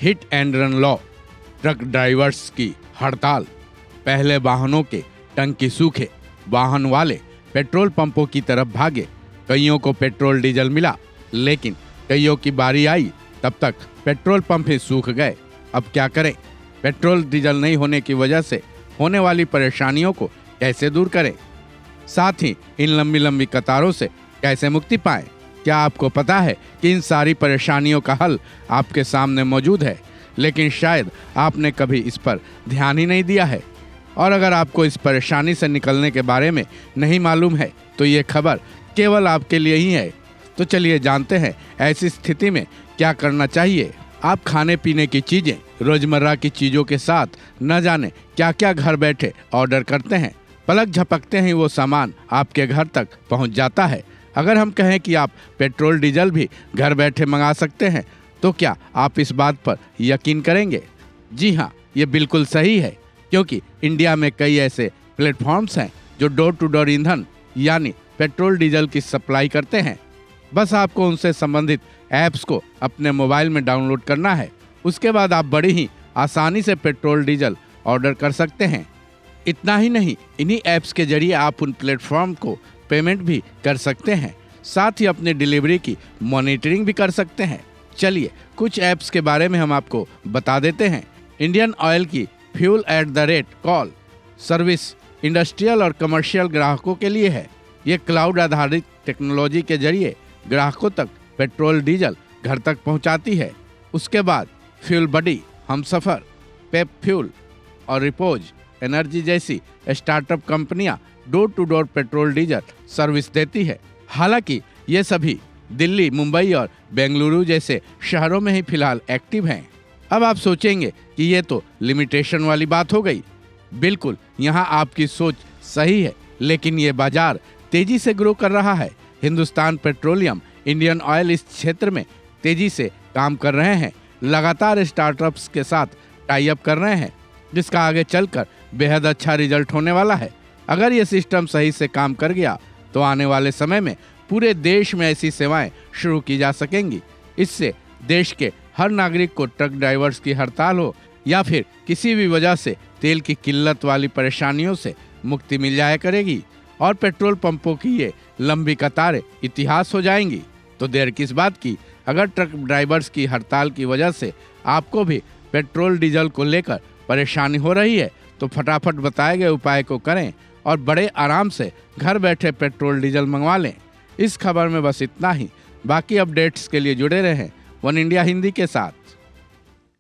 Hit and run law, truck drivers की हड़ताल, पहले वाहनों के टंकी सूखे, वाहन वाले पेट्रोल पंपों की तरफ भागे, कईयों को पेट्रोल डीजल मिला लेकिन कईयों की बारी आई तब तक पेट्रोल पंप ही सूख गए। अब क्या करें? पेट्रोल डीजल नहीं होने की वजह से होने वाली परेशानियों को कैसे दूर करें? साथ ही इन लंबी लंबी कतारों से कैसे मुक्ति पाएं? क्या आपको पता है कि इन सारी परेशानियों का हल आपके सामने मौजूद है, लेकिन शायद आपने कभी इस पर ध्यान ही नहीं दिया है। और अगर आपको इस परेशानी से निकलने के बारे में नहीं मालूम है तो ये खबर केवल आपके लिए ही है। तो चलिए जानते हैं ऐसी स्थिति में क्या करना चाहिए। आप खाने पीने की चीजें, रोजमर्रा की चीजों के साथ न जाने क्या क्या घर बैठे ऑर्डर करते हैं। पलक झपकते ही वो सामान आपके घर तक पहुंच जाता है। अगर हम कहें कि आप पेट्रोल डीजल भी घर बैठे मंगा सकते हैं तो क्या आप इस बात पर यकीन करेंगे? जी हाँ, ये बिल्कुल सही है, क्योंकि इंडिया में कई ऐसे प्लेटफॉर्म्स हैं जो डोर टू डोर ईंधन यानी पेट्रोल डीजल की सप्लाई करते हैं। बस आपको उनसे संबंधित ऐप्स को अपने मोबाइल में डाउनलोड करना है। उसके बाद आप बड़ी ही आसानी से पेट्रोल डीजल ऑर्डर कर सकते हैं। इतना ही नहीं, इन्हीं ऐप्स के जरिए आप उन प्लेटफॉर्म को पेमेंट भी कर सकते हैं, साथ ही अपनी डिलीवरी की मॉनिटरिंग भी कर सकते हैं। चलिए कुछ ऐप्स के बारे में हम आपको बता देते हैं। इंडियन ऑयल की fuel at the rate call service industrial और कमर्शियल ग्राहकों के लिए है। ये क्लाउड आधारित टेक्नोलॉजी के जरिए ग्राहकों तक पेट्रोल डीजल घर तक पहुंचाती है। उसके बाद fuel buddy, Humsafar, pep fuel और रिपोज एनर्जी जैसी स्टार्टअप कंपनियां door to door petrol diesel service देती है। हालांकि ये सभी दिल्ली, मुंबई और बेंगलुरु जैसे शहरों में ही फिलहाल एक्टिव हैं। अब आप सोचेंगे कि ये तो लिमिटेशन वाली बात हो गई। बिल्कुल, यहाँ आपकी सोच सही है, लेकिन ये बाजार तेजी से ग्रो कर रहा है। हिंदुस्तान पेट्रोलियम, इंडियन ऑयल इस क्षेत्र में तेजी से काम कर रहे हैं, लगातार स्टार्टअप्स के साथ टाई अप कर रहे हैं, जिसका आगे चलकर बेहद अच्छा रिजल्ट होने वाला है। अगर ये सिस्टम सही से काम कर गया तो आने वाले समय में पूरे देश में ऐसी सेवाएं शुरू की जा सकेंगी। इससे देश के हर नागरिक को ट्रक ड्राइवर्स की हड़ताल हो या फिर किसी भी वजह से तेल की किल्लत वाली परेशानियों से मुक्ति मिल जाया करेगी और पेट्रोल पंपों की ये लंबी कतारें इतिहास हो जाएंगी। तो देर किस बात की? अगर ट्रक ड्राइवर्स की हड़ताल की वजह से आपको भी पेट्रोल डीजल को लेकर परेशानी हो रही है तो फटाफट बताए गए उपाय को करें और बड़े आराम से घर बैठे पेट्रोल डीजल मंगवा लें। इस खबर में बस इतना ही। बाकी अपडेट्स के लिए जुड़े रहें वन इंडिया हिंदी के साथ।